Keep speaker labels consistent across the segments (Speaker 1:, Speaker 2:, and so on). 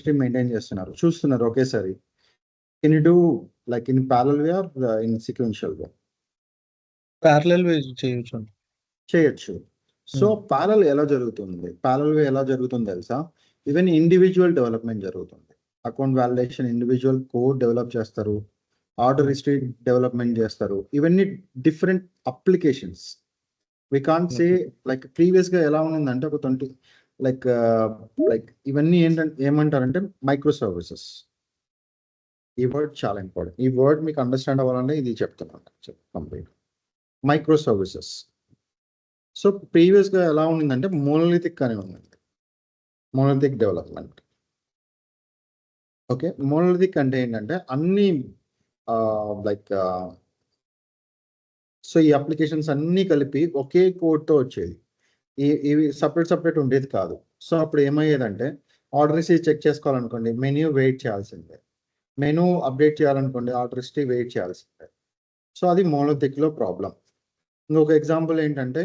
Speaker 1: Stream maintain చేస్తున్నారు, చూస్తున్నారు ఒకేసారి. Can you do like in parallel way or in sequential way?
Speaker 2: Parallel way చేయొచ్చు.
Speaker 1: చేయొచ్చు. సో ప్యారలల్ ఎలా జరుగుతుంది, ప్యారలల్ వే ఎలా జరుగుతుంది తెలుసా? ఈవెన్ ఇండివిజువల్ డెవలప్మెంట్ జరుగుతుంది. Account validation individual code develop చేస్తారు, ఆర్డర్ హిస్టరీ డెవలప్మెంట్ చేస్తారు. ఇవన్నీ different applications. We can't say like previous గా ఎలా ఉండిందంటే ఒక 20 లైక్ ఇవన్నీ ఏమంటారంటే మైక్రో సర్వీసెస్. ఈ వర్డ్ చాలా ఇంపార్టెంట్. ఈ వర్డ్ మీకు అండర్స్టాండ్ అవ్వాలంటే ఇది చెప్తున్నాను complete. Micro services. So previous గా ఎలా ఉండిందంటే మోనోలిథిక్ అని ఉంది, మోనోలిథిక్ డెవలప్మెంట్. ఓకే, మోనోలిథిక్ అంటే ఏంటంటే అన్ని లైక్ సో ఈ అప్లికేషన్స్ అన్నీ కలిపి ఒకే కోడ్తో వచ్చేది. ఇవి సపరేట్ ఉండేది కాదు. సో అప్పుడు ఏమయ్యేదంటే ఆర్డర్ హిస్టరీ చెక్ చేసుకోవాలనుకోండి మెనూ వెయిట్ చేయాల్సిందే, మెనూ అప్డేట్ చేయాలనుకోండి ఆర్డర్ హిస్టరీ వెయిట్ చేయాల్సిందే. సో అది మోనోలిథిక్లో ప్రాబ్లం. ఇంకొక ఎగ్జాంపుల్ ఏంటంటే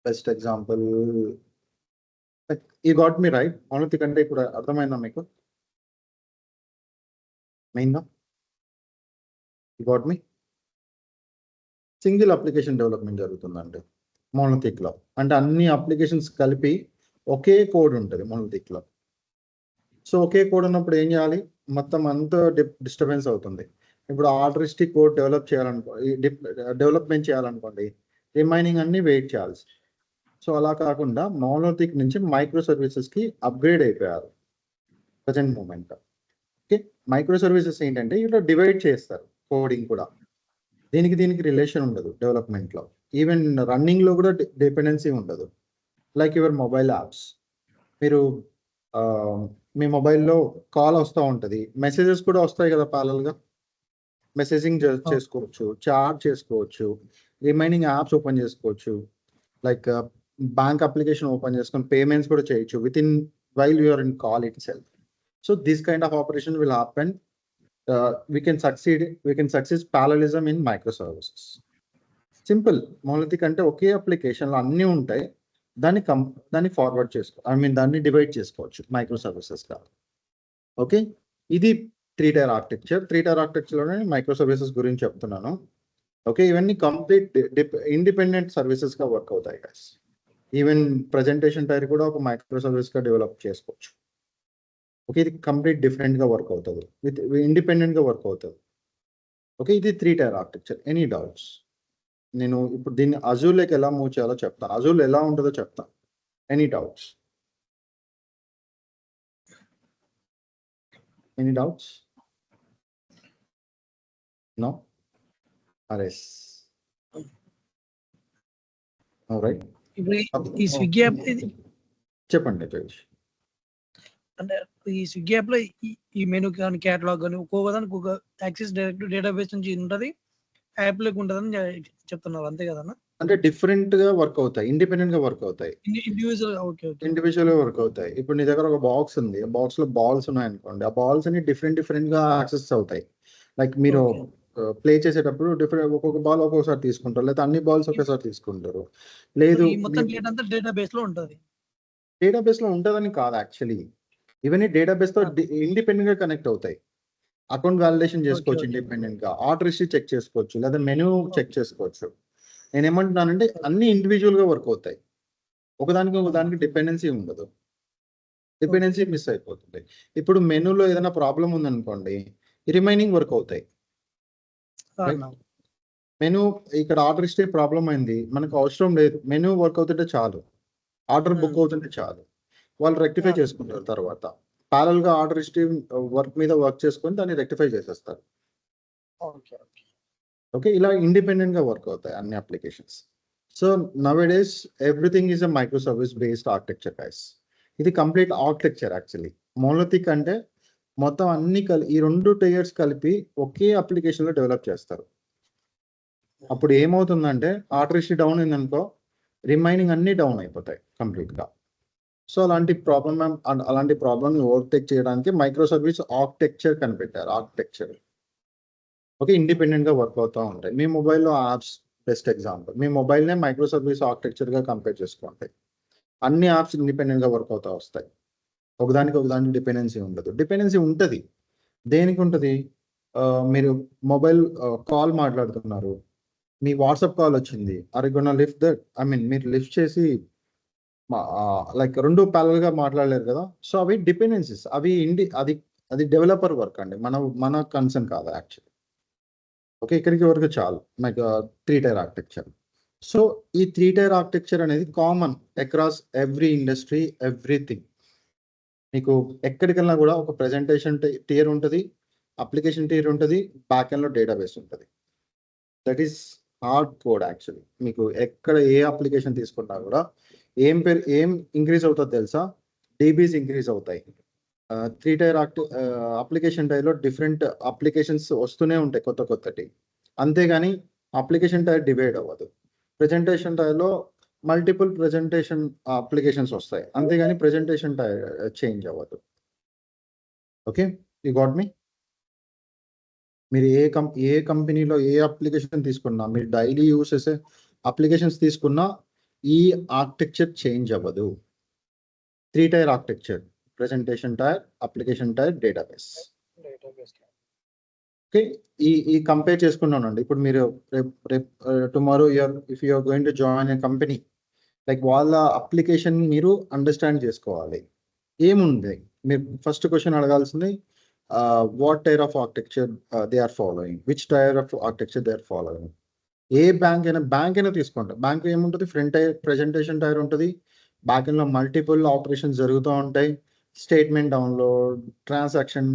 Speaker 1: బెస్ట్ ఎగ్జాంపుల్, ఈ గాట్ మీ రైట్. మోనోలిథిక్ అంటే ఇప్పుడు అర్థమైందా మీకు మెయిన్గా? ఈ got me single application development జరుగుతుందండి మోనోలిథిక్లో. అంటే అన్ని అప్లికేషన్స్ కలిపి ఒకే కోడ్ ఉంటుంది మోనోలిథిక్లో. సో ఒకే కోడ్ ఉన్నప్పుడు ఏం చేయాలి, మొత్తం అంతా డిస్టర్బెన్స్ అవుతుంది. ఇప్పుడు ఆర్డర్ హిస్టరీ కోడ్ డెవలప్మెంట్ చేయాలనుకోండి రిమైనింగ్ అన్ని వెయిట్ చేయాల్సి. సో అలా కాకుండా మోనోలిథిక్ నుంచి మైక్రో సర్వీసెస్కి అప్గ్రేడ్ అయిపోయారు present moment. Okay, micro services ఏంటంటే ఇట్లా డివైడ్ చేస్తారు కోడింగ్ కూడా. దీనికి రిలేషన్ ఉండదు డెవలప్మెంట్లో. ఈవెన్ రన్నింగ్లో కూడా డిపెండెన్సీ ఉండదు. లైక్ యువర్ మొబైల్ యాప్స్, మీరు మీ మొబైల్లో కాల్ వస్తూ ఉంటుంది, మెసేజెస్ కూడా వస్తాయి కదా ప్యారలల్గా. మెసేజింగ్ చేసుకోవచ్చు, చాట్ చేసుకోవచ్చు, రిమైనింగ్ యాప్స్ ఓపెన్ చేసుకోవచ్చు, లైక్ బ్యాంక్ అప్లికేషన్ ఓపెన్ చేసుకొని పేమెంట్స్ కూడా చేయొచ్చు within while you're in call itself. So this kind of operation will happen. We can succeed parallelism in microservices. Simple. Monolithic అంటే ఒకే అప్లికేషన్లో అన్నీ ఉంటాయి, దాన్ని ఫార్వర్డ్ దాన్ని డివైడ్ చేసుకోవచ్చు మైక్రో సర్వీసెస్గా. ఓకే, ఇది 3-tier architecture. 3-tier ఆర్కిటెక్చర్లోనే micro services గురించి చెప్తున్నాను. ఓకే, ఇవన్నీ కంప్లీట్ ఇండిపెండెంట్ సర్వీసెస్గా వర్క్ అవుతాయి గైస్. ఈవెన్ ప్రజెంటేషన్ టైర్ కూడా ఒక మైక్రో సర్వీస్గా డెవలప్ చేసుకోవచ్చు. ఓకే, ఇది కంప్లీట్ డిఫరెంట్గా వర్క్ అవుతుంది, ఇండిపెండెంట్గా వర్క్ అవుతుంది. ఓకే, ఇది 3-tier ఆర్కిటెక్చర్. Any doubts? నేను ఇప్పుడు దీన్ని అజూర్లోకి ఎలా మూవ్ చేయాలో చెప్తాను, అజూర్లో ఎలా ఉంటుందో చెప్తాను. Any doubts? Any doubts? No? All right.
Speaker 3: ఈ స్విగ్గీ యాప్
Speaker 1: చెప్పండి జగదీష్.
Speaker 3: అంటే ఈ స్విగ్గీ యాప్ లో ఈ మెనూ కానీ క్యాటలాగ్ కానీ ఒక్కొక్కదానికి ఒక యాక్సెస్ డైరెక్ట్ డేటాబేస్ నుంచి ఉంటుంది, యాప్ లోకి ఉంటుందని చెప్తున్నారు, అంతే కదన్నా?
Speaker 1: అంటే డిఫరెంట్ గా వర్క్ అవుతాయి, ఇండిపెండెంట్ గా వర్క్ అవుతాయి, ఇండివిజువల్ గా వర్క్ అవుతాయి. ఇప్పుడు నీ దగ్గర ఒక బాక్స్ ఉంది, ఆ బాక్స్ లో బాల్స్ ఉన్నాయనుకోండి, ఆ బాల్స్ అన్ని డిఫరెంట్ గా యాక్సెస్ అవుతాయి. లైక్ మీరు ప్లే చేసేటప్పుడు ఒక్కొక్క బాల్ ఒక్కొక్కసారి తీసుకుంటారు, లేదా అన్ని బాల్స్ ఒకేసారి తీసుకుంటారు. లేదు
Speaker 3: డేటాబేస్ లో ఉంటుంది,
Speaker 1: డేటాబేస్ లో ఉంటుందని కాదు యాక్చువల్లీ. ఇవన్నీ డేటాబేస్ తో ఇండిపెండెంట్ గా కనెక్ట్ అవుతాయి. అకౌంట్ వ్యాలిడేషన్ చేసుకోవచ్చు ఇండిపెండెంట్ గా, ఆర్డర్ హిస్టరీ చెక్ చేసుకోవచ్చు, లేదా మెనూ చెక్ చేసుకోవచ్చు. నేను ఏమంటున్నానంటే అన్ని ఇండివిజువల్ గా వర్క్ అవుతాయి, ఒకదానికి డిపెండెన్సీ ఉండదు, డిపెండెన్సీ మిస్ అయిపోతుంది. ఇప్పుడు మెనూలో ఏదైనా ప్రాబ్లం ఉందనుకోండి, రిమైనింగ్ వర్క్ అవుతాయి. మెనూ ఇక్కడ ఆర్డర్ హిస్టరీ ప్రాబ్లం అయింది, మనకు అవసరం లేదు, మెనూ వర్క్ అవుతుంటే చాలు, ఆర్డర్ బుక్ అవుతుంటే చాలు, వాళ్ళు రెక్టిఫై చేసుకుంటారు. తర్వాత ప్యారల్ గా ఆర్డర్ హిస్టరీ వర్క్ మీద వర్క్ చేసుకొని దాన్ని రెక్టిఫై చేసేస్తారు. ఓకే, ఇలా ఇండిపెండెంట్ గా వర్క్ అవుతాయి అన్ని applications. So నౌడేస్ everything is a micro service based architecture guys. ఇది కంప్లీట్ ఆర్కిటెక్చర్ యాక్చువల్లీ. మోనోలిథిక్ అంటే మొత్తం అన్ని ఈ 2 టైర్స్ కలిపి ఒకే అప్లికేషన్ లో డెవలప్ చేస్తారు. అప్పుడు ఏమవుతుందంటే ఆర్డర్ హిస్టరీ డౌన్ అయిందనుకో, రిమైనింగ్ అన్ని డౌన్ అయిపోతాయి కంప్లీట్ గా. సో అలాంటి ప్రాబ్లమ్ ఓవర్టేక్ చేయడానికి మైక్రో సర్వీస్ ఆర్కిటెక్చర్ కనిపెట్టారు. ఆర్కిటెక్చర్ ఓకే, ఇండిపెండెంట్ గా వర్క్ అవుతూ ఉంటాయి. మీ మొబైల్లో యాప్స్ బెస్ట్ ఎగ్జాంపుల్. మీ మొబైల్నే మైక్రో సర్వీస్ ఆర్కిటెక్చర్ గా కంపేర్ చేసుకోండి. అన్ని యాప్స్ ఇండిపెండెంట్గా వర్క్ అవుతా వస్తాయి. ఒకదానికి డిపెండెన్సీ ఉండదు. డిపెండెన్సీ ఉంటుంది. దేనికి ఉంటుంది? మీరు మొబైల్ కాల్ మాట్లాడుతున్నారు, మీ వాట్సాప్ కాల్ వచ్చింది, are you gonna lift that? I mean మీరు లిఫ్ట్ చేసి లైక్ 2 ప్యారలల్‌గా మాట్లాడలేరు కదా! సో అవి డిపెండెన్సీస్. అవి అది డెవలపర్ వర్క్ అండి. మన కన్సర్న్ కాదు యాక్చువల్లీ. ఓకే. ఇక్కడికి వరకు చాలు. Like 3 tier architecture. సో ఈ 3 టైర్ ఆర్కిటెక్చర్ అనేది common across every industry, everything. మీకు ఎక్కడికెళ్ళినా కూడా ఒక ప్రెజెంటేషన్ టియర్ ఉంటది, అప్లికేషన్ టియర్ ఉంటది, బ్యాక్ ఎండ్‌లో డేటాబేస్ ఉంటది. That is hard code actually. మీకు ఎక్కడ ఏ అప్లికేషన్ తీసుకున్నా కూడా ఏం ఇంక్రీజ్ అవుతదో తెలుసా? డీబీస్ ఇంక్రీజ్ అవుతాయి. 3 టైర్ అప్లికేషన్ టైర్‌లో డిఫరెంట్ అప్లికేషన్స్ వస్తూనే ఉంటాయి కొత్తటి. అంతేగాని అప్లికేషన్ టైర్ డివైడ్ అవ్వదు. ప్రెజెంటేషన్ టైర్‌లో మల్టిపుల్ ప్రెజెంటేషన్ అప్లికేషన్స్ వస్తాయి. అంతేగాని ప్రెజెంటేషన్ టైర్ చేంజ్ అవ్వదు. ఓకే. You got me? మీరు ఏ కంపెనీలో ఏ అప్లికేషన్ తీసుకున్నా, మీరు డైలీ యూజ్ చేసే అప్లికేషన్స్ తీసుకున్నా ఈ ఆర్కిటెక్చర్ చేంజ్ అవ్వదు. 3 tier architecture. Presentation tier, application tier, database. Okay. ఈ కంపేర్ చేసుకున్నానండి. ఇప్పుడు మీరు tomorrow if you are going to join a company, like వాళ్ళ అప్లికేషన్ మీరు అండర్‌స్టాండ్ చేసుకోవాలి. ఏముంది? మీరు ఫస్ట్ క్వెషన్ అడగాల్సింది what tier of architecture they are following? Which tier of architecture they are following? ఏ బ్యాంక్ అయినా తీసుకోండి. బ్యాంక్ ఏముంటది? ఫ్రంట్ టైర్ ప్రెజెంటేషన్ టైర్ ఉంటది. బ్యాక్ ఎండ్‌లో మల్టిపుల్ ఆపరేషన్స్ జరుగుతూ ఉంటాయి. Statement download, transaction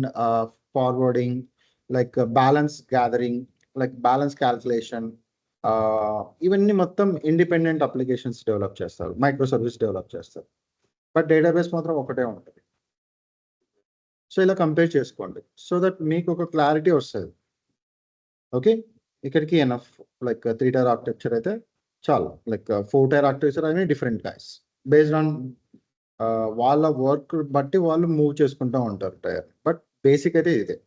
Speaker 1: forwarding, like balance gathering, like balance calculation, ఇవన్నీ మొత్తం ఇండిపెండెంట్ అప్లికేషన్స్ డెవలప్ చేస్తారు. మైక్రో సర్వీస్ డెవలప్ చేస్తారు. బట్ డేటాబేస్ మాత్రం ఒకటే ఉంటది. సో ఇలా కంపేర్ చేసుకోండి. సో దట్ మీకు ఒక క్లారిటీ వస్తది. ఓకే. ఇక్కడికి ఎనఫ్. లైక్ 3 టైర్ ఆర్కిటెక్చర్ అయితే చాలు. లైక్ 4 టైర్ ఆర్కిటెక్చర్ అనేవి డిఫరెంట్ గైస్. బేస్డ్ ఆన్ వాళ్ళ వర్క్ బట్టి వాళ్ళు మూవ్ చేసుకుంటా ఉంటారు టైర్. బట్ బేసిక్ అయితే ఇదే.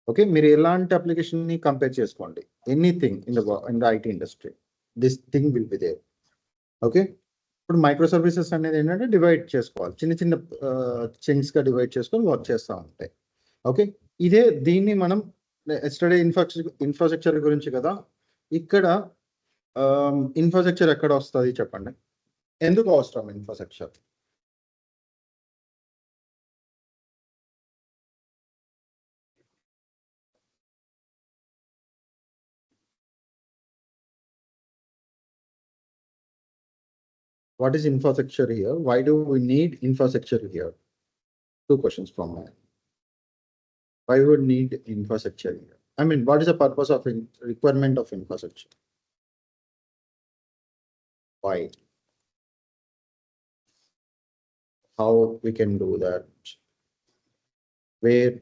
Speaker 1: ఓకే. మీరు ఎలాంటి అప్లికేషన్‌ని కంపేర్ చేసుకోండి. Anything in the IT industry. This thing will be there. Okay. ఇప్పుడు మైక్రో సర్వీసెస్ అనేది ఏంటంటే డివైడ్ చేసుకోవాలి. చిన్న చంక్స్‌గా డివైడ్ చేసుకొని వర్క్ చేస్తా ఉంటాయి. ఓకే. దీన్ని మనం యెస్టర్‌డే ఇన్ఫ్రాస్ట్రక్చర్ గురించి కదా! ఇక్కడ ఇన్ఫ్రాస్ట్రక్చర్ ఎక్కడ వస్తది చెప్పండి? ఎందుకు అవసరం infrastructure? What is infrastructure here? Why do we need infrastructure here? 2 questions from me. Why would need infrastructure here? I mean, what is the purpose of requirement of infrastructure? Why? How we can do that? Where?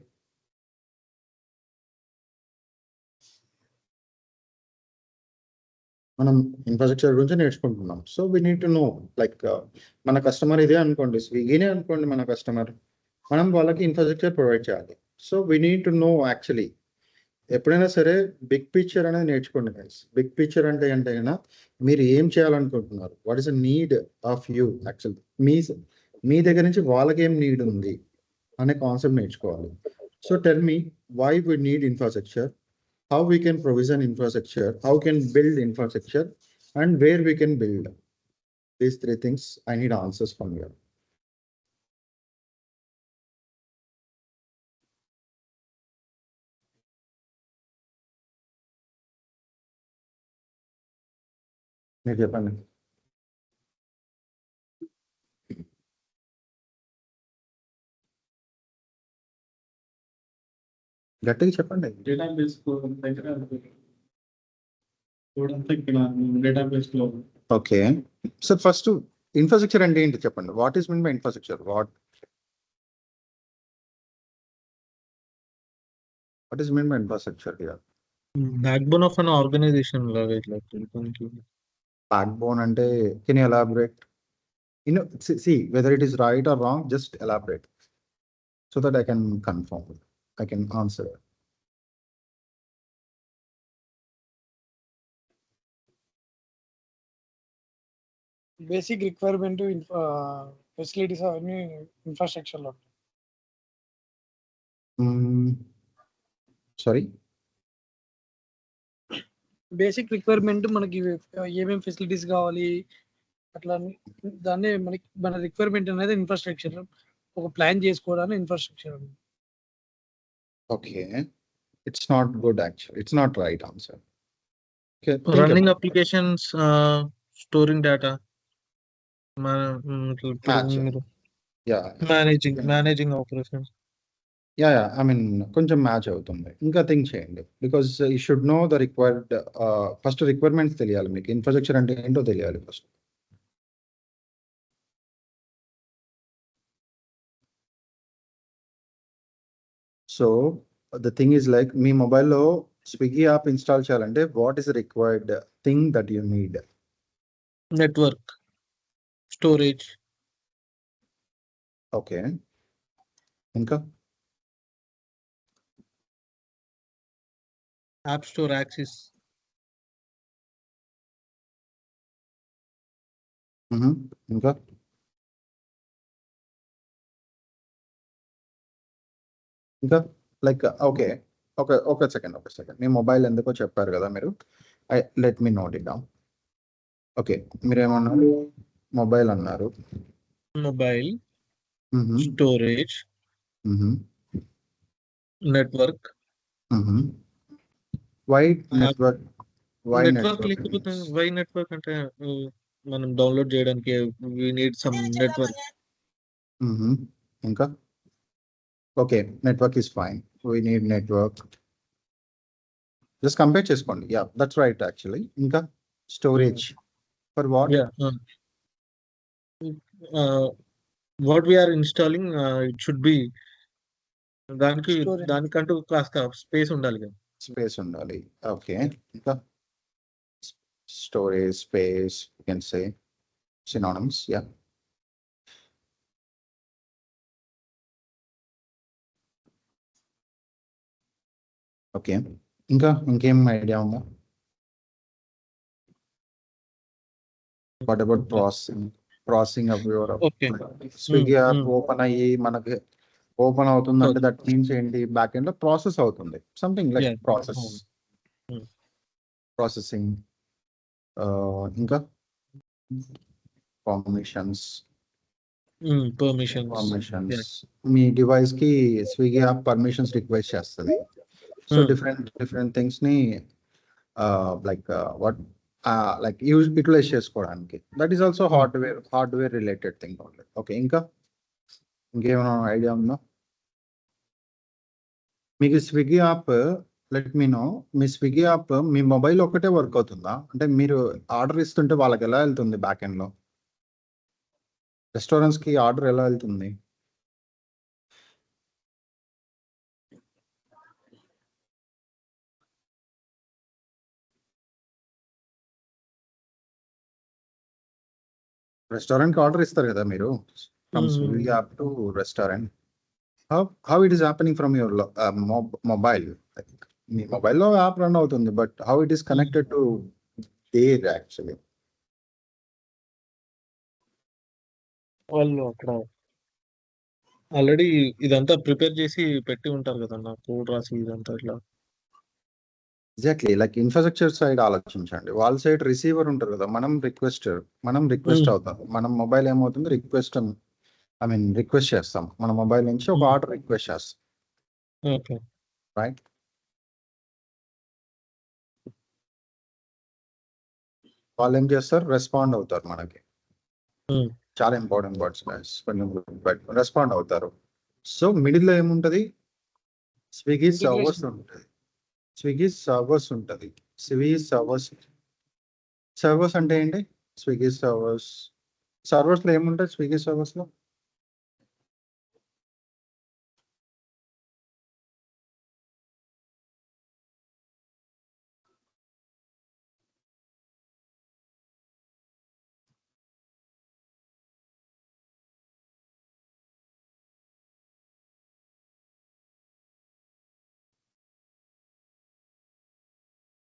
Speaker 1: మనం infrastructure గురించి నేర్చుకుంటున్నాం. So we need to know like మన customer ఇదే అనుకోండి, స్విగ్గీనే అనుకోండి మన customer. మనం వాళ్ళకి ఇన్ఫ్రాస్ట్రక్చర్ ప్రొవైడ్ చేయాలి. So we need to know actually. ఎప్పుడైనా సరే బిగ్ పిక్చర్ అనేది నేర్చుకోండి గైస్. బిగ్ పిక్చర్ అంటే ఏంటైనా మీరు ఏం చేయాలనుకుంటున్నారు? What is the need of you actually? మీ దగ్గర నుంచి వాళ్ళకి ఏం నీడ్ ఉంది అనే కాన్సెప్ట్ నేర్చుకోవాలి. So tell me why we need infrastructure, how we can provision infrastructure, how can build infrastructure, and where we can build. These 3 things I need answers from you. మీరు చెప్పండి. గట్టిగా చెప్పండి.
Speaker 4: డేటాబేస్‌లో దగ్గర చూడంతా ఇక్కడ డేటాబేస్‌లో
Speaker 1: ఓకే. సో ఫస్ట్ ఇన్ఫ్రాస్ట్రక్చర్ అంటే ఏంటి చెప్పండి? What is mean by infrastructure? What is mean by infrastructure here?
Speaker 2: Backbone of an organisation లాగా ఇట్లా తెలుగుకి.
Speaker 1: బ్యాక్‌బోన్ అంటే can you elaborate? You know, see whether it is right or wrong, just elaborate so that I can confirm. I can answer.
Speaker 3: Basic requirement facilities అవన్నీ ఇన్ఫ్రాస్ట్రక్చర్లో
Speaker 1: sorry
Speaker 3: basic requirement మనకి ఏమేమి facilities కావాలి అట్లా దాన్ని మనకి మన రిక్వైర్మెంట్ అనేది ఇన్ఫ్రాస్ట్రక్చర్ ఒక ప్లాన్ చేసుకోవడానికి infrastructure
Speaker 1: okay it's not good actual it's not right answer
Speaker 2: running applications, storing data,
Speaker 1: Match. Yeah
Speaker 2: managing operations.
Speaker 1: Yeah I mean కొంచెం మ్యాచ్ అవుతుంది. ఇంకా థింక్ చేయండి because you should know the required first requirements తెలియాలి మీకు. Infrastructure అంటే ఏంటో తెలియాలి first. So the thing is like మీ మొబైల్లో స్విగ్గీ యాప్ ఇన్స్టాల్ చేయాలంటే what is required thing that you need?
Speaker 2: Network, storage.
Speaker 1: Okay ఇంకా
Speaker 2: యాప్ స్టోర్ యాక్సెస్.
Speaker 1: ఇంకా ఇంకా లైక్ ఓకే ఒక సెకండ్ మీ మొబైల్ ఎందుకో చెప్పారు కదా మీరు. Let me note it down. Okay మీరేమన్నారు? మొబైల్ అన్నారు.
Speaker 2: Mobile, storage, network.
Speaker 1: Wide network.
Speaker 2: Network లేకపోతే వై నెట్వర్క్ అంటే మనం డౌన్లోడ్ చేయడానికి వి నీడ్ సమ్ నెట్వర్క్.
Speaker 1: ఇంకా okay network is fine. We need network. Just compare చేసుకోండి. Yeah that's right actually. ఇంకా storage for what?
Speaker 2: What we are installing it should be దానికంటూ కాస్త space ఉండాలి కదా.
Speaker 1: స్పేస్ ఉండాలి. ఓకే ఇంకా storage, space, you can say synonyms. Yeah okay ఇంకేం idea ఉందా? What about processing of your Swiggy app open అయ్యి మనకి ఓపెన్ అవుతుందంటే దట్ మీన్స్ ఏంటి? బ్యాక్ ఎండ్ లో ప్రాసెస్ అవుతుంది. Something like processing. ఇంకా పర్మిషన్స్. మీ డివైస్ కి స్విగ్గీ యాప్ పర్మిషన్స్ రిక్వెస్ట్ చేస్తుంది. సో డిఫరెంట్ థింగ్స్ ని లైక్ వాట్ లైక్ యూటిలైజ్ చేసుకోవడానికి. That is also hardware related thing only. Okay ఇంకేమైనా ఐడియా ఉందా మీకు? Swiggy app let me know. మీ స్విగ్గీ యాప్ మీ మొబైల్ ఒక్కటే వర్క్ అవుతుందా? అంటే మీరు ఆర్డర్ ఇస్తుంటే వాళ్ళకి ఎలా వెళ్తుంది? బ్యాక్ ఎండ్ లో రెస్టారెంట్స్ కి ఆర్డర్ ఎలా వెళ్తుంది? రెస్టారెంట్ కి ఆర్డర్ ఇస్తారు కదా మీరు, from Swiggy app to restaurant. How it is happening from your mobile? మీ మొబైల్లో యాప్ రన్ అవుతుంది, but how it is connected to there actually?
Speaker 2: వాళ్ళు అక్కడ ఆల్రెడీ ఇదంతా ప్రిపేర్ చేసి పెట్టి ఉంటారు కదన్నా, కోడ్ రాసి ఇదంతా ఇట్లా.
Speaker 1: ఎగ్జాక్ట్లీ లైక్ ఇన్ఫ్రాస్ట్రక్చర్ సైడ్ ఆలోచించండి. వాళ్ళ సైడ్ రిసీవర్ ఉంటారు కదా, మనం రిక్వెస్ట్ అవుతాం. మనం మొబైల్ ఏమవుతుంది? రిక్వెస్ట్ చేస్తాం. మన మొబైల్ నుంచి ఒక ఆర్డర్ రిక్వెస్ట్ చేస్తాం.
Speaker 2: Okay
Speaker 1: right. వాళ్ళు ఏం చేస్తారు? రెస్పాండ్ అవుతారు మనకి. చాలా ఇంపార్టెంట్ వర్డ్స్ కొంచెం రెస్పాండ్ అవుతారు. సో మిడిల్ లో ఏముంటది? స్విగ్గీ సర్వర్స్ ఉంటుంది. స్విగ్గీ సర్వర్స్ అంటే ఏంటి? స్విగ్గీ సర్వర్స్ లో ఏముంటాయి? స్విగ్గీ సర్వర్స్ లో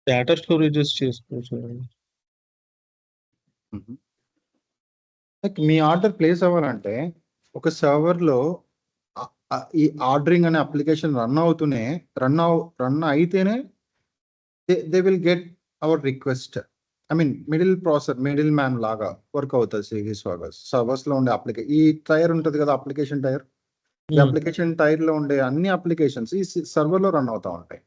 Speaker 2: డేటా స్టోరేజెస్ చేసుకోవచ్చు.
Speaker 1: లైక్ మీ ఆర్డర్ ప్లేస్ అవ్వాలంటే ఒక సర్వర్లో ఈ ఆర్డరింగ్ అనే అప్లికేషన్ రన్ అయితేనే they will get our request. I mean middle man లాగా వర్క్ అవుతుంది స్విగ్గీ సర్వర్స్లో ఉండే ఈ టైర్ ఉంటుంది కదా, అప్లికేషన్ టైర్. ఈ అప్లికేషన్ టైర్ లో ఉండే అన్ని అప్లికేషన్స్ ఈ సర్వర్ లో రన్ అవుతా ఉంటాయి.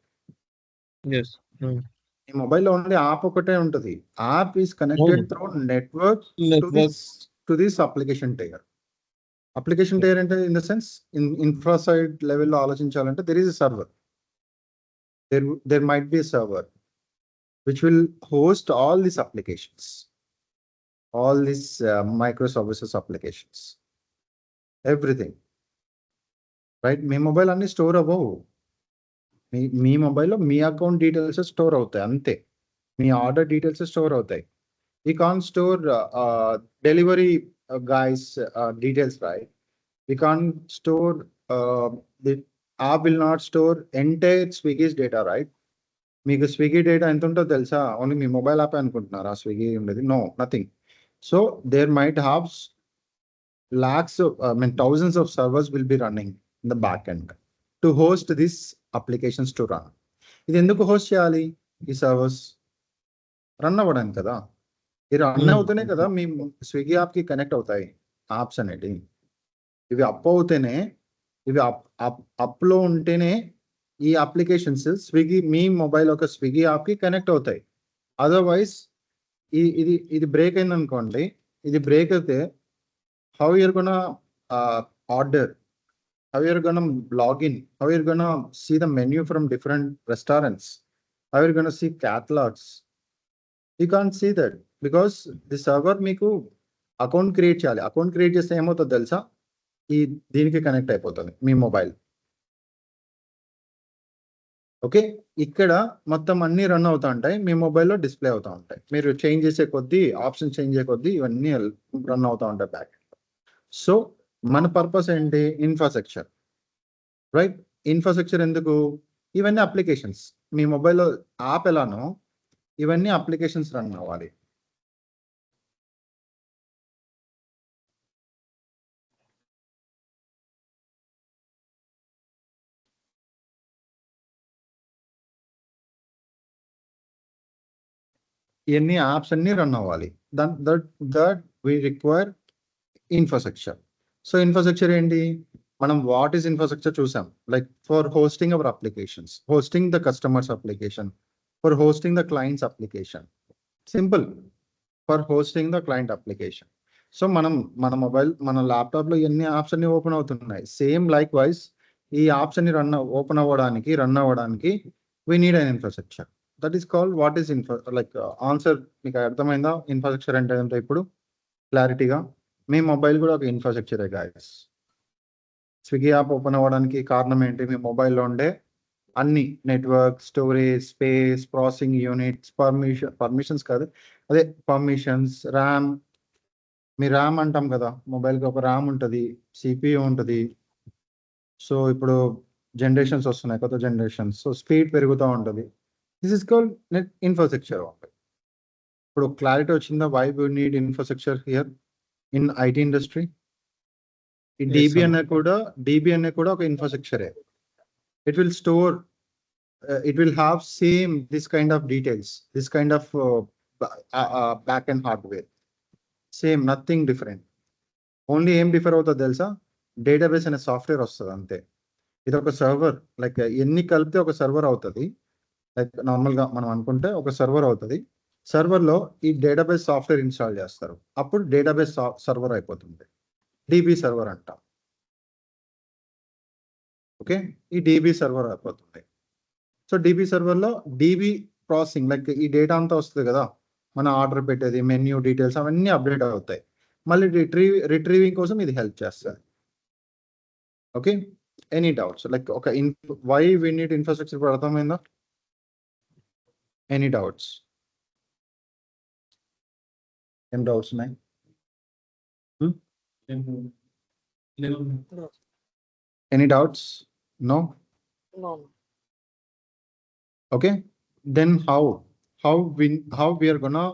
Speaker 1: ఈ మొబైల్లో ఉండే యాప్ ఒకటే ఉంటుంది. App is connected through network to this application tier. Application tier అంటే ఇన్ ద సెన్స్ ఇన్ఫ్రాసైడ్ లెవెల్లో ఆలోచించాలంటే there is a server. there might be a server which will host all these applications, all these microservices applications, everything. Right? Me mobile అన్ని store అవ్వవు. మీ మొబైల్లో మీ account details store అవుతాయి అంతే. మీ order details store అవుతాయి. ఈ కాన్ store delivery guys details, right? We can't store the app will not store entire Swiggy's data, right? మీకు Swiggy data ఎంత ఉంటుందో తెలుసా? ఓన్లీ మీ మొబైల్ యాప్ అనుకుంటున్నారా స్విగ్గీ ఉండేది? No, nothing. So there might have lakhs of thousands of servers will be running in the back end to host these applications to run. ఇది ఎందుకు host చేయాలి? ఈ సర్వర్స్ రన్ అవ్వడానికి కదా. ఈ రన్ అవుతూనే కదా మీ స్విగ్గీ యాప్కి కనెక్ట్ అవుతాయి యాప్స్ అనేటివి. ఇవి అప్ అవుతేనే, ఇవి అప్లో ఉంటేనే ఈ అప్లికేషన్స్ మీ మొబైల్ ఒక స్విగ్గీ యాప్కి కనెక్ట్ అవుతాయి. అదర్వైజ్ ఇది బ్రేక్ అయింది అనుకోండి, ఇది బ్రేక్ అయితే how you're gonna order, how you're gonna log in, how you're gonna see the menu from different restaurants, how you're gonna see catalogs. You can't see that because the server మీకు account create చేయాలి. Account create చేస్తే ఏమవుతుందో తెలుసా? దీనికి connect అయిపోతుంది మీ mobile. Okay, ఇక్కడ మొత్తం అన్ని రన్ అవుతూ ఉంటాయి, మీ మొబైల్లో డిస్ప్లే అవుతూ ఉంటాయి. మీరు చేంజ్ చేసే కొద్దీ, ఆప్షన్ చేంజ్ చేసే కొద్దీ ఇవన్నీ రన్ అవుతూ ఉంటాయి బ్యాక్. సో మన పర్పస్ ఏంటి? Infrastructure, right? ఇన్ఫ్రాస్ట్రక్చర్ ఎందుకు? ఇవన్నీ అప్లికేషన్స్. మీ మొబైల్లో యాప్ ఎలానో ఇవన్నీ అప్లికేషన్స్ రన్ అవ్వాలి. ఇవన్నీ యాప్స్ అన్ని రన్ అవ్వాలి. That we require infrastructure. So infrastructure ఏంటి? మనం వాట్ ఈస్ ఇన్ఫ్రాస్ట్రక్చర్ చూసాం. Like for hosting our applications, hosting the customers application, for hosting the clients application. Simple, for hosting the client application. So మన mobile, మన ల్యాప్టాప్లో ఎన్ని apps అన్ని open అవుతున్నాయి. Same likewise ఈ యాప్స్ అన్ని run అవ్వడానికి we need an infrastructure. That is called what is like answer. మీకు అర్థమైందా ఇన్ఫ్రాస్ట్రక్చర్ అంటే ఏంటో ఇప్పుడు క్లారిటీగా? మీ మొబైల్ కూడా ఒక ఇన్ఫ్రాస్ట్రక్చరే గాయస్. స్విగ్గీ యాప్ ఓపెన్ అవ్వడానికి కారణం ఏంటి? మీ మొబైల్లో ఉండే అన్ని network, storage, space, processing units, permissions కాదు, అదే పర్మిషన్స్, ర్యామ్. మీ ర్యామ్ అంటాం కదా, మొబైల్కి ఒక ర్యామ్ ఉంటుంది, సిపియూ ఉంటుంది. సో ఇప్పుడు జనరేషన్స్ వస్తున్నాయి, కొత్త జనరేషన్స్, సో స్పీడ్ పెరుగుతూ ఉంటుంది. This is called infrastructure. ఇప్పుడు క్లారిటీ వచ్చిందా? Why we need infrastructure here in IT industry. ఈ డీబీ అనే కూడా ఒక ఇన్ఫ్రాస్ట్రక్చరే. It will store, it will have same this kind of details, this kind of back end hardware, same, nothing different. Only ఏం differ అవుతుంది తెలుసా? Database అనే software వస్తుంది అంతే. ఇది ఒక సర్వర్, లైక్ ఎన్ని కలిపితే ఒక సర్వర్ అవుతుంది. లైక్ నార్మల్గా మనం అనుకుంటే ఒక సర్వర్ అవుతుంది. సర్వర్లో ఈ డేటాబేస్ సాఫ్ట్వేర్ ఇన్స్టాల్ చేస్తారు, అప్పుడు డేటాబేస్ సర్వర్ అయిపోతుంది. డీబీ సర్వర్ అంటాం. ఓకే, ఈ డీబీ సర్వర్ అయిపోతుంది. సో డీబీ సర్వర్లో డీబీ ప్రాసెసింగ్, లైక్ ఈ డేటా అంతా వస్తుంది కదా, మన ఆర్డర్ పెట్టేది, మెన్యూ డీటెయిల్స్ అవన్నీ అప్డేట్ అవుతాయి. మళ్ళీ రిట్రీవింగ్ కోసం ఇది హెల్ప్ చేస్తుంది. Okay, any doubts? లైక్ ఒక వై వి నీడ్ ఇన్ఫ్రాస్ట్రక్చర్ ఇప్పుడు అర్థమైందా? Any doubts? ఏం డౌట్స్ ఉన్నాయి? Any doubts? No? Okay, then how we are gonna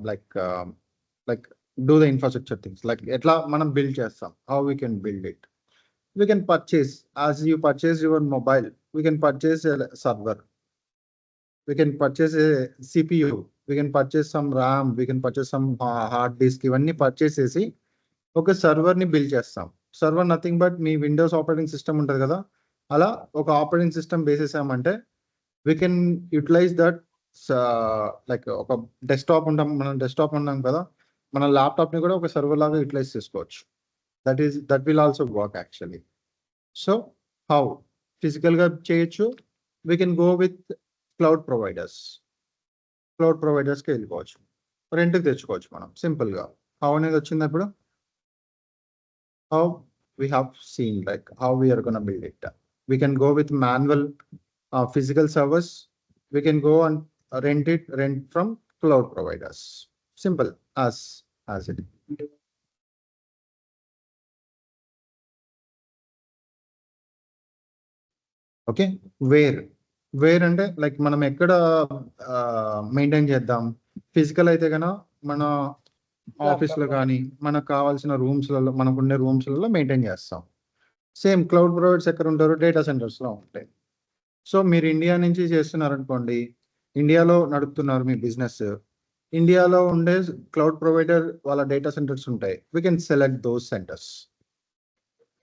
Speaker 1: like do the infrastructure things like ఎట్లా మనం బిల్డ్ చేస్తాం, how we can build it. We can purchase, as you purchase your mobile, we can purchase a server, we can purchase a CPU, we can purchase some RAM, we can purchase some hard disk. ఇవన్నీ purchase చేసి ఒక సర్వర్ని build చేస్తాం. Server nothing but మీ Windows operating system ఉంటుంది కదా, అలా ఒక ఆపరేటింగ్ సిస్టమ్ వేసేసామంటే we can utilise that. Like ఒక డెస్క్టాప్ ఉంటాం, మనం డెస్క్టాప్ ఉన్నాం కదా, మన ల్యాప్టాప్ని కూడా ఒక సర్వర్ లాగా యూటిలైజ్ చేసుకోవచ్చు. that will also work actually. So how physical గా చేయొచ్చు, we can go with cloud providers. Cloud ప్రొవైడర్స్కి వెళ్ళిపోవచ్చు, రెంట్కి తెచ్చుకోవచ్చు మనం సింపుల్గా. హౌ అనేది వచ్చింది ఇప్పుడు, how we have seen like how we are going to build it. We can go with manual physical servers, we can go and rent from cloud providers. Simple as it. Okay, where అంటే like మనం ఎక్కడ maintain చేద్దాం. Physical అయితే కనుక మన ఆఫీస్లో కానీ మనకు కావాల్సిన రూమ్స్లలో, మనకుండే రూమ్స్లలో మెయింటైన్ చేస్తాం. సేమ్ క్లౌడ్ ప్రొవైడర్స్ ఎక్కడ ఉంటారు, డేటా సెంటర్స్లో ఉంటాయి. సో మీరు ఇండియా నుంచి చేస్తున్నారనుకోండి, ఇండియాలో నడుపుతున్నారు మీ బిజినెస్, ఇండియాలో ఉండే క్లౌడ్ ప్రొవైడర్ వాళ్ళ డేటా సెంటర్స్ ఉంటాయి. We can select those centres.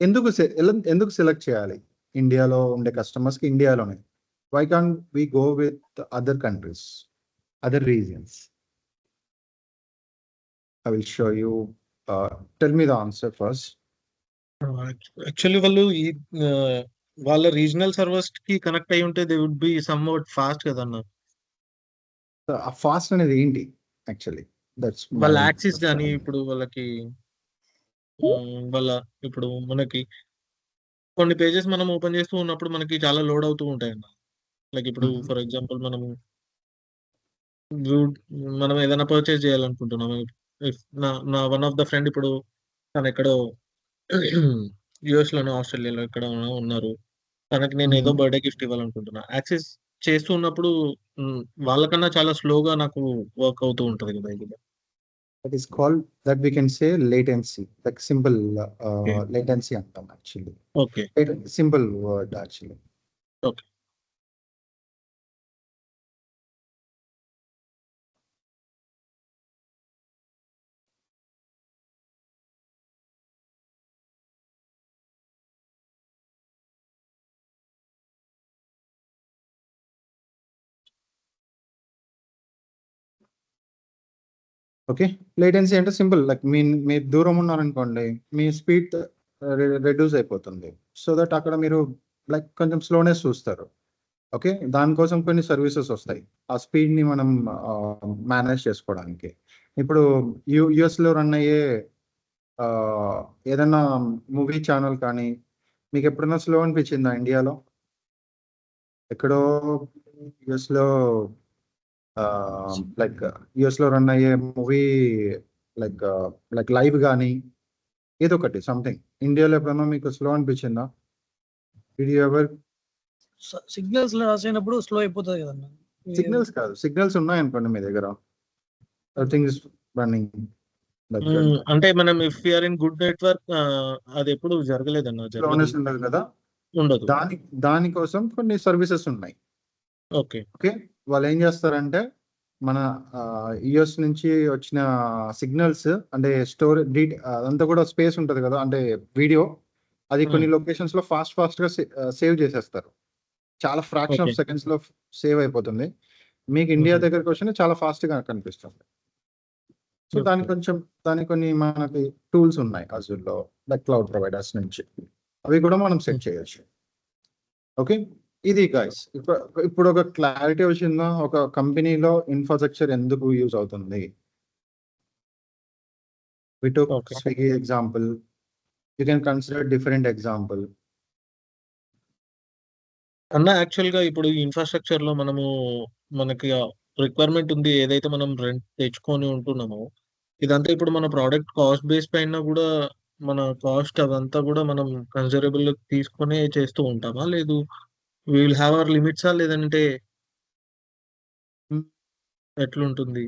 Speaker 1: ఎందుకు సెలెక్ట్ చేయాలి ఇండియాలో ఉండే కస్టమర్స్కి ఇండియాలోనే? Why can we go with other countries, other reasons? I will show you. Tell me the answer first.
Speaker 2: Actually వాళ్ళు వాళ్ళ రీజనల్ సర్వర్స్ కి కనెక్ట్ అయి ఉంటే they would be somewhat fast కదన్న.
Speaker 1: ఫాస్ట్ అనేది ఏంటి యాక్చువల్లీ? దట్స్
Speaker 2: వాళ్ళ axis కానీ ఇప్పుడు వాళ్ళకి వాళ్ళ ఇప్పుడు మనకి కొన్ని పేజెస్ మనం ఓపెన్ చేస్తూ ఉన్నప్పుడు మనకి చాలా లోడ్ అవుతూ ఉంటాయి అన్న. లైక్ ఇప్పుడు ఫర్ ఎగ్జాంపుల్ మనం ఏదైనా పర్చేస్ చేయాలనుకుంటున్నాము. నా వన్ ఆఫ్ ద ఫ్రెండ్ ఇప్పుడు తను ఎక్కడో యుఎస్ లోనో ఆస్ట్రేలియాలో ఎక్కడ ఉన్నారు, తనకి నేను ఏదో బర్త్డే గిఫ్ట్ ఇవ్వాలనుకుంటున్నా. యాక్సెస్ చేస్తూ ఉన్నప్పుడు వాళ్ళకన్నా చాలా స్లోగా నాకు వర్క్ అవుతూ ఉంటది కదా ఇది.
Speaker 1: That is called, that we can say latency, like simple latency antam actually.
Speaker 2: Okay.
Speaker 1: Simple word actually.
Speaker 2: Okay.
Speaker 1: Okay, latency అంటే సింపుల్, లైక్ మీరు దూరం ఉన్నారనుకోండి, మీ స్పీడ్ రెడ్యూస్ అయిపోతుంది. సో దట్ అక్కడ మీరు లైక్ కొంచెం స్లోనెస్ చూస్తారు. ఓకే, దానికోసం కొన్ని సర్వీసెస్ వస్తాయి ఆ స్పీడ్ని మనం మేనేజ్ చేసుకోవడానికి. ఇప్పుడు యుఎస్లో రన్ అయ్యే ఏదైనా మూవీ ఛానల్ కానీ మీకు ఎప్పుడైనా స్లో అనిపించిందా ఇండియాలో? ఎక్కడో యుఎస్లో లైక్ యుఎస్లో రన్ అయ్యే మూవీ లైక్ లైవ్ కానీ ఏదో ఒకటి సంథింగ్, ఇండియాలో ఎప్పుడైనా మీకు స్లో అనిపించిందా? Did you ever?
Speaker 3: సిగ్నల్స్ రాసినప్పుడు స్లో అయిపోతుంది కదన్నా.
Speaker 1: సిగ్నల్స్ కాదు, సిగ్నల్స్ ఉన్నాయనుకోండి మీ దగ్గర, ఎవ్రీథింగ్ ఇస్ రన్నింగ్.
Speaker 2: అంటే మనం if we are in good network అది ఎప్పుడు జరగలేదన్న.
Speaker 1: స్లోనెస్ ఉండదు కదా,
Speaker 2: ఉండదు.
Speaker 1: దానికోసం కొన్ని సర్వీసెస్ ఉన్నాయి.
Speaker 2: ఓకే,
Speaker 1: వాళ్ళు ఏం చేస్తారంటే మన యుఎస్ నుంచి వచ్చిన సిగ్నల్స్ అంటే అదంతా కూడా స్పేస్ ఉంటుంది కదా, అంటే వీడియో, అది కొన్ని లొకేషన్స్ లో ఫాస్ట్ గా సేవ్ చేసేస్తారు. చాలా ఫ్రాక్షన్ ఆఫ్ సెకండ్స్ లో సేవ్ అయిపోతుంది. మీకు ఇండియా దగ్గరకు వచ్చిన చాలా ఫాస్ట్ గా కనిపిస్తుంది. సో దానికి కొన్ని మనకి టూల్స్ ఉన్నాయి అజూర్లో, లైక్ క్లౌడ్ ప్రొవైడర్స్ నుంచి, అవి కూడా మనం సెట్ చేయొచ్చు. ఓకే, ఇది గైస్ ఇప్పుడు ఒక క్లారిటీ వచ్చిందా ఒక కంపెనీలో ఇన్ఫ్రాస్ట్రక్చర్ ఎందుకు యూజ్ అవుతుంది. We took Swiggy example, you can consider different example.
Speaker 2: అన్న యాక్చువల్ గా ఇప్పుడు ఇన్ఫ్రాస్ట్రక్చర్ లో మనకి రిక్వైర్మెంట్ ఉంది, ఏదైతే మనం రెంట్ తెచ్చుకొని ఉంటున్నామో ఇదంతా ఇప్పుడు మన ప్రోడక్ట్ కాస్ట్ బేస్ పైన కూడా మన కాస్ట్ అదంతా కూడా మనం కన్సిడరబుల్ తీసుకొని చేస్తూ ఉంటామా, లేదు we will have our limits లేదంటే ఎట్లుంటుంది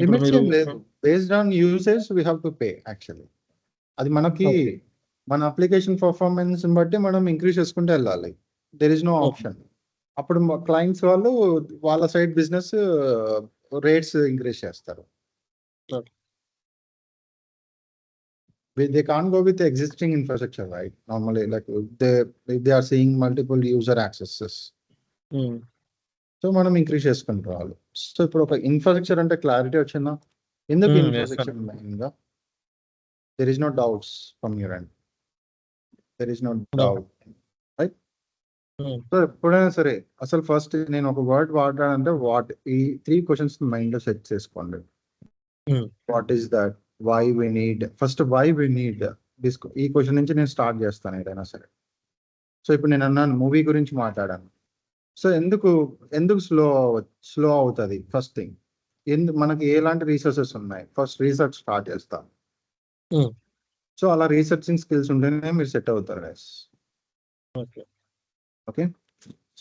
Speaker 2: ఇప్పుడు
Speaker 1: లిమిట్స్
Speaker 2: మీరు
Speaker 1: ఏం లేదు. Based on usage we have to pay actually. అది మనకి
Speaker 2: ఓకే.
Speaker 1: మన అప్లికేషన్ పర్ఫార్మెన్స్ బట్టి మనం ఇంక్రీజ్ చేసుకుంటూ వెళ్ళాలి. There is no
Speaker 2: okay.
Speaker 1: Option. అప్పుడు క్లయింట్స్ వాళ్ళు వాళ్ళ సైడ్ బిజినెస్ రేట్స్ ఇంక్రీజ్ చేస్తారు.
Speaker 2: Okay.
Speaker 1: They can't go with the existing infrastructure, right? Normally, like if they are seeing multiple user accesses.
Speaker 2: హ్మ్.
Speaker 1: So మనం ఇంక్రీజ్ చేసుకుంటూ రావాలి. సో ఇప్పుడు ఒక ఇన్ఫ్రాస్ట్రక్చర్ అంటే క్లారిటీ వచ్చిందా? ఎందుకు
Speaker 2: యెస్
Speaker 1: ఇన్ఫ్రాస్ట్రక్చర్
Speaker 2: సార్.
Speaker 1: మెయిన్‌గా? There is no doubts from your end. There is no
Speaker 2: okay.
Speaker 1: Doubt. Right?
Speaker 2: Hmm.
Speaker 1: So ఎప్పుడైనా సరే అసలు ఫస్ట్ నేను ఒక వర్డ్ వాడానంటే వాట్, ఈ 3 క్వెషన్స్ మైండ్‌లో సెట్ చేసుకోండి.
Speaker 2: Hmm.
Speaker 1: What is that? Why we need? First why we need this, ఈ question నుంచి నేను స్టార్ట్ చేస్తాను ఏదైనా సరే. సో ఇప్పుడు నేను అన్నాను మూవీ గురించి మాట్లాడాను. సో ఎందుకు స్లో అవుతుంది? ఫస్ట్ థింగ్ మనకి ఎలాంటి రీసోర్సెస్ ఉన్నాయి? ఫస్ట్ రీసెర్చ్ స్టార్ట్ చేస్తాం.
Speaker 2: హ్మ్.
Speaker 1: సో అలా రీసెర్చింగ్ స్కిల్స్ ఉంటేనే మీరు సెట్ అవుతారు guys.
Speaker 2: Okay.
Speaker 1: Okay,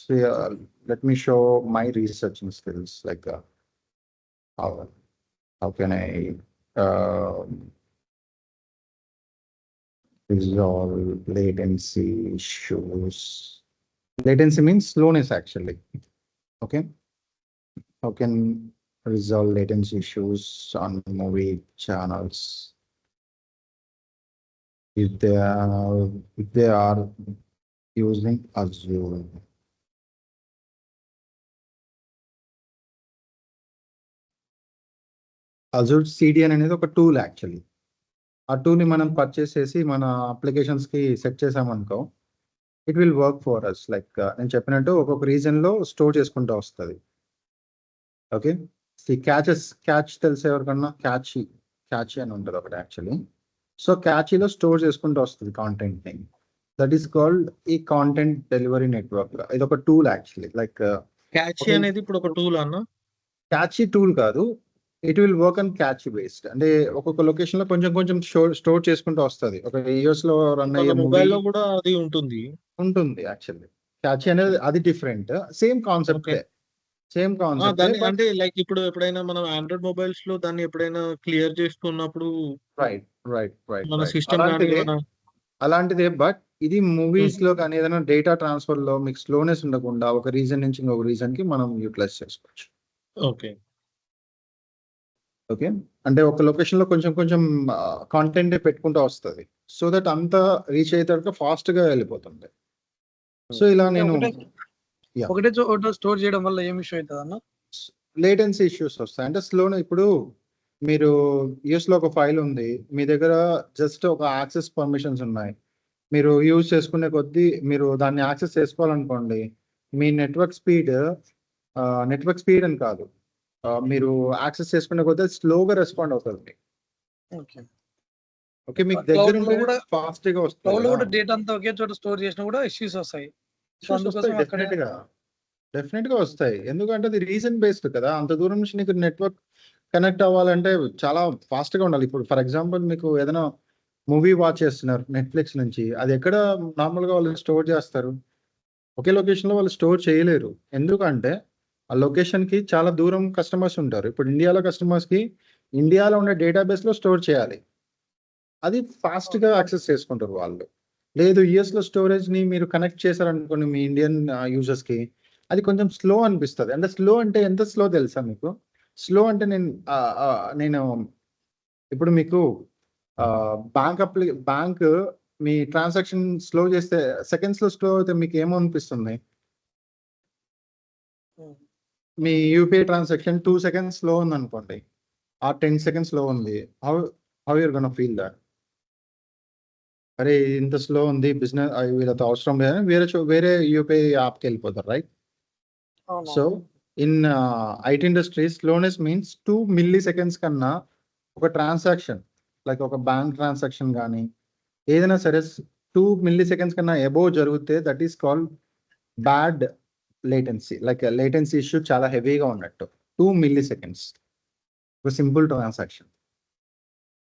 Speaker 1: so let me show my researching skills like how can I resolve latency issues? Latency means slowness actually. Okay, how can resolve latency issues on movie channels if they are using Azure? Azure CDN అనేది ఒక tool actually. ఆ టూల్ని మనం purchase చేసి మన అప్లికేషన్స్కి set చేసామనుకో, it will work for us. Like నేను చెప్పినట్టు ఒక్కొక్క రీజన్లో స్టోర్ చేసుకుంటూ వస్తుంది. ఓకే, క్యాచ్ తెలిసే ఎవరికన్నా క్యాచీ అని ఉంటుంది ఒకటి యాక్చువల్లీ. సో క్యాచీలో స్టోర్ చేసుకుంటూ వస్తుంది కాంటెంట్ని. దట్ ఈస్ కాల్డ్ ఈ కాంటెంట్ డెలివరీ నెట్వర్క్. ఇది ఒక టూల్ యాక్చువల్లీ. లైక్
Speaker 2: క్యాచీ అనేది ఇప్పుడు ఒక టూల్ అన్న?
Speaker 1: క్యాచీ టూల్ కాదు, it will work on catchy based. అంటే ఒక్కొక్క లొకేషన్ లో కొంచెం కొంచెం స్టోర్ చేసుకుంటూ వస్తుంది. ఒక ఇయర్స్ లో రన్
Speaker 2: మన
Speaker 1: అయ్యే మూవీ
Speaker 2: మొబైల్‌లో కూడా అది ఉంటుంది.
Speaker 1: ఉంటుంది యాక్చువల్లీ. క్యాచీ అనేది అది డిఫరెంట్, సేమ్
Speaker 2: ఓకే.
Speaker 1: కాన్సెప్టే. సేమ్
Speaker 2: ఆ!
Speaker 1: కాన్సెప్టే
Speaker 2: దాన్ని
Speaker 1: బట్
Speaker 2: అంటే లైక్ ఇప్పుడు ఎప్పుడైనా మనం ఆండ్రాయిడ్ మొబైల్స్‌లో దాన్ని ఎప్పుడైనా క్లియర్ చేస్తున్నప్పుడు
Speaker 1: రైట్ రైట్ రైట్
Speaker 2: మన
Speaker 1: రైట్
Speaker 2: సిస్టమ్ గాని
Speaker 1: అలాంటిదే. బట్ ఇది
Speaker 2: హ్మ్.
Speaker 1: మూవీస్ లో కానీ ఏదైనా డేటా ట్రాన్స్ఫర్ లో మీకు స్లోనెస్ ఉండకుండా ఒక రీజన్ నుంచి ఇంకొక రీజన్ కి మనం యూటిలైజ్ చేసుకోవచ్చు.
Speaker 2: ఓకే.
Speaker 1: ఓకే, అంటే ఒక లొకేషన్ లో కొంచెం కొంచెం కాంటెంట్ పెట్టుకుంటూ వస్తుంది. సో దట్ అంతా రీచ్ అయ్యేటప్పుడు ఫాస్ట్ గా వెళ్ళిపోతుంది. సో ఇలా
Speaker 3: అంటే
Speaker 1: నేను
Speaker 3: ఒకటే చోట స్టోర్ చేయడం వల్ల ఏం ఇష్యూ అవుతుంది అన్న?
Speaker 1: లేటెన్సీ ఇష్యూస్ వస్తాయి. అంటే స్లోనే ఇప్పుడు మీరు యూఎస్ లో ఒక ఫైల్ ఉంది, మీ దగ్గర జస్ట్ ఒక యాక్సెస్ పర్మిషన్స్ ఉన్నాయి, మీరు యూజ్ చేసుకునే కొద్దీ మీరు దాన్ని యాక్సెస్ చేసుకోవాలనుకోండి, మీ నెట్వర్క్ స్పీడ్ అని కాదు, మీరు యాక్సెస్ చేసుకునే కొద్దీ స్లోగా రెస్పాండ్ అవుతుంది.
Speaker 3: ఓకే.
Speaker 1: ఓకే, మీకు దగ్గర
Speaker 3: Cloud లో
Speaker 1: ఉంటే
Speaker 3: కూడా
Speaker 1: ఫాస్ట్ గా
Speaker 3: క్లౌడ్ లో
Speaker 1: వస్తుంది.
Speaker 3: కూడా డేటా అంతా ఒకే చోట స్టోర్ చేసినా కూడా ఇష్యూస్ వస్తాయి. సో అందుకోసం అక్కడ
Speaker 1: డెఫినెట్ గా వస్తాయి. ఎందుకంటే అది రీజన్ బేస్డ్ కదా. అంత దూరం నుంచి నీకు నెట్వర్క్ కనెక్ట్ అవ్వాలంటే చాలా ఫాస్ట్ గా ఉండాలి. ఇప్పుడు ఫర్ ఎగ్జాంపుల్ మీకు ఏదైనా మూవీ వాచ్ చేస్తున్నారు నెట్ఫ్లిక్స్ నుంచి, అది ఎక్కడ నార్మల్ గా వాళ్ళు స్టోర్ చేస్తారు? ఒకే లొకేషన్ లో వాళ్ళు స్టోర్ చేయలేరు. ఎందుకంటే ఆ లొకేషన్ కి చాలా దూరం కస్టమర్స్ ఉంటారు. ఇప్పుడు ఇండియాలో కస్టమర్స్ కి ఇండియాలో ఉండే డేటాబేస్ లో స్టోర్ చేయాలి. అది ఫాస్ట్ గా యాక్సెస్ చేసుకుంటారు వాళ్ళు. లేదు యుఎస్ లో స్టోరేజ్ ని మీరు కనెక్ట్ చేశారనుకోండి మీ ఇండియన్ యూజర్స్ కి, అది కొంచెం స్లో అనిపిస్తుంది. అంటే స్లో అంటే ఎంత స్లో తెలుసా మీకు? స్లో అంటే నేను ఇప్పుడు మీకు బ్యాంక్ మీ ట్రాన్సాక్షన్ స్లో చేస్తే సెకండ్స్ లో స్లో అయితే మీకు ఏమనిపిస్తుంది? మీ యూపీఐ ట్రాన్సాక్షన్ 2 seconds స్లో ఉంది అనుకోండి, ఆ 10 seconds స్లో ఉంది, how your gonna feel that? అరే ఇంత స్లో ఉంది, బిజినెస్ వీళ్ళతో అవసరం లేదని వేరే యూపీఐ యాప్కి వెళ్ళిపోతారు, right? So in IT industry slowness means 2 milliseconds కన్నా ఒక ట్రాన్సాక్షన్ లైక్ ఒక బ్యాంక్ ట్రాన్సాక్షన్ కానీ ఏదైనా సరే 2 milliseconds కన్నా అబోవ్ జరిగితే that is called bad latency. Like latency issue చాలా హెవీగా ఉన్నట్టు. 2 milliseconds ఒక సింపుల్ ట్రాన్సాక్షన్.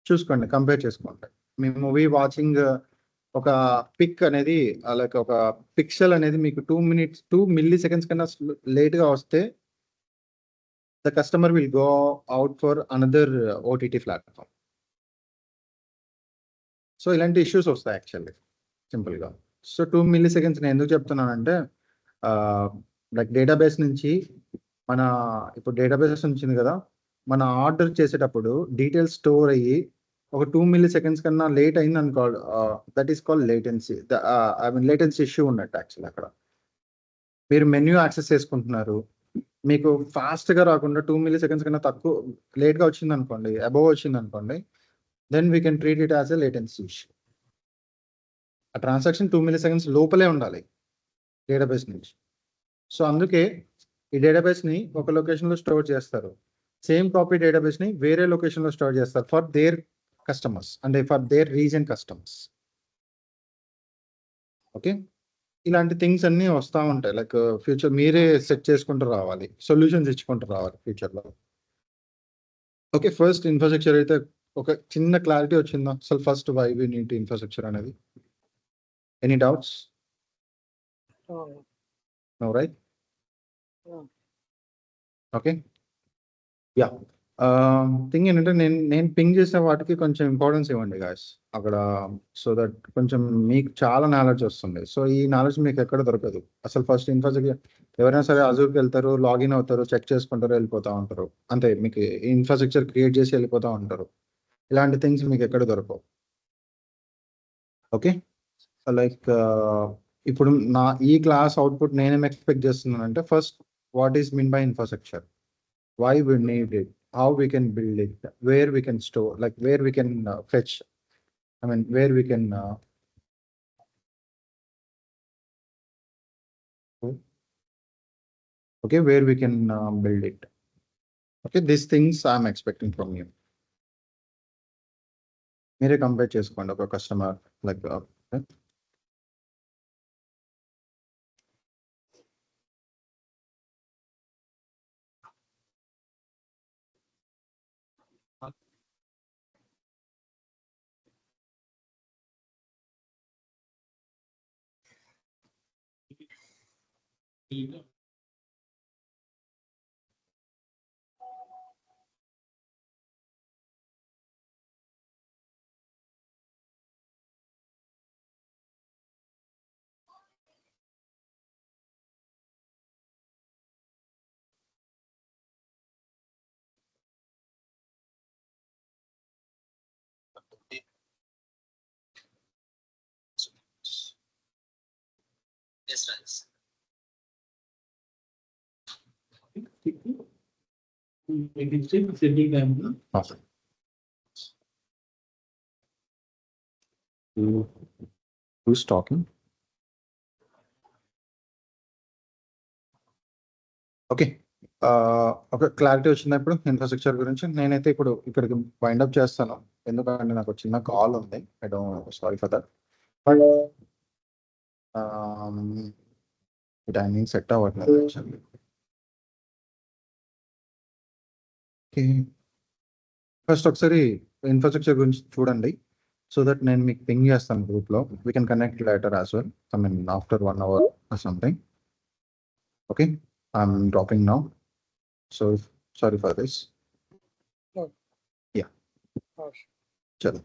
Speaker 1: చూసుకోండి, కంపేర్ చేసుకోండి. మీ మూవీ వాచింగ్ ఒక పిక్ అనేది లైక్ ఒక పిక్సెల్ అనేది మీకు 2 milliseconds కన్నా లేట్గా వస్తే the customer will go out for another OTT platform. So ఇలాంటి ఇష్యూస్ వస్తాయి యాక్చువల్లీ సింపుల్గా. సో 2 milliseconds నేను ఎందుకు చెప్తున్నానంటే లైక్ డేటాబేస్ నుంచి మన ఇప్పుడు డేటాబేస్ ఉంచింది కదా, మన ఆర్డర్ చేసేటప్పుడు డీటెయిల్స్ స్టోర్ అయ్యి ఒక 2 milliseconds కన్నా లేట్ అయింది అనుకో, that is called latency. I mean latency issue ఉన్నట్టు యాక్చువల్లీ. అక్కడ మీరు మెన్యూ యాక్సెస్ చేసుకుంటున్నారు, మీకు ఫాస్ట్గా రాకుండా 2 milliseconds కన్నా తక్కువ లేట్గా వచ్చింది అనుకోండి, అబోవ్ వచ్చింది అనుకోండి, then we can treat it as a latency issue. ఆ ట్రాన్సాక్షన్ 2 milliseconds లోపలే ఉండాలి డేటాబేస్ నుంచి. సో అందుకే ఈ డేటాబేస్ని ఒక లొకేషన్లో స్టోర్ చేస్తారు, సేమ్ కాపీ డేటాబేస్ని వేరే లొకేషన్లో స్టోర్ చేస్తారు ఫర్ దేర్ కస్టమర్స్ అంటే for their reason customers. Okay, ఇలాంటి థింగ్స్ అన్నీ వస్తూ ఉంటాయి. లైక్ ఫ్యూచర్ మీరే సెట్ చేసుకుంటూ రావాలి, సొల్యూషన్స్ ఇచ్చుకుంటూ రావాలి ఫ్యూచర్లో. ఓకే, ఫస్ట్ ఇన్ఫ్రాస్ట్రక్చర్ అయితే ఒక చిన్న క్లారిటీ వచ్చిందా అసలు first why we need infrastructure అనేది? Any doubts? No right? Okay, yeah. Thing ఏంటంటే నేను పింగ్ చేసిన వాటికి కొంచెం ఇంపార్టెన్స్ ఇవ్వండి గాయస్ అక్కడ, సో దట్ కొంచెం మీకు చాలా నాలెడ్జ్ వస్తుంది. సో ఈ నాలెడ్జ్ మీకు ఎక్కడ దొరకదు అసలు. ఫస్ట్ ఇన్ఫ్రాస్ట్రక్చర్ ఎవరైనా సరే అజూర్కి వెళ్తారు, లాగిన్ అవుతారు, చెక్ చేసుకుంటారు, వెళ్ళిపోతూ ఉంటారు అంతే. మీకు ఇన్ఫ్రాస్ట్రక్చర్ క్రియేట్ చేసి వెళ్ళిపోతూ ఉంటారు. ఇలాంటి థింగ్స్ మీకు ఎక్కడ దొరకవు. ఓకే, లైక్ ఇప్పుడు నా ఈ క్లాస్ అవుట్పుట్ నేనేం ఎక్స్పెక్ట్ చేస్తున్నానంటే, first what is mean by infrastructure, why we need it, how we can build it, where we can store, like where we can fetch, I mean where we can okay, where we can build it. Okay, these things I'm expecting from you. మీరే compare చేసుకోండి ఒక customer like awesome. Who's talking? Okay, ఒక clarity వచ్చింది ఇప్పుడు infrastructure గురించి. నేనైతే ఇప్పుడు ఇక్కడికి వైండ్ అప్ చేస్తాను, ఎందుకంటే నాకు చిన్న కాల్ ఉంది. I don't, sorry for that. But timing set అవ్వట్లేదు యాక్చువల్లీ. ఓకే, ఫస్ట్ ఒకసారి ఇన్ఫ్రాస్ట్రక్చర్ గురించి చూడండి, సో దట్ నేను మీకు పింగ్ చేస్తాను గ్రూప్లో. We can connect later as well, I mean after 1 hour or something. Okay, I'm dropping now, so sorry for this.
Speaker 3: No.
Speaker 1: Yeah, chalo.